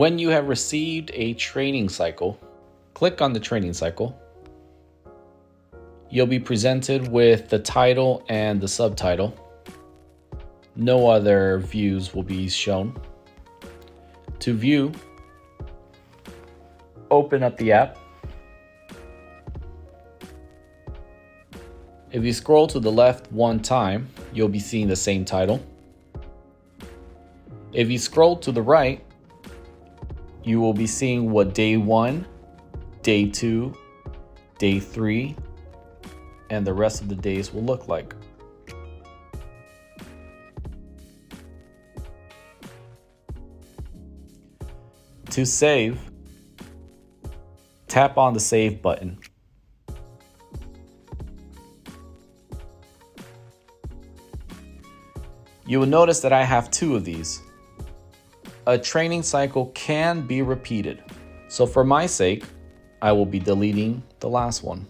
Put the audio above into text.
When you have received a training cycle, click on the training cycle. You'll be presented with the title and the subtitle. No other views will be shown. To view, open up the app. If you scroll to the left one time, you'll be seeing the same title. If you scroll to the right, you will be seeing what day 1, day 2, day 3, and the rest of the days will look like. To save, tap on the Save button. You will notice that I have 2 of these. A training cycle can be repeated, so for my sake, I will be deleting the last one.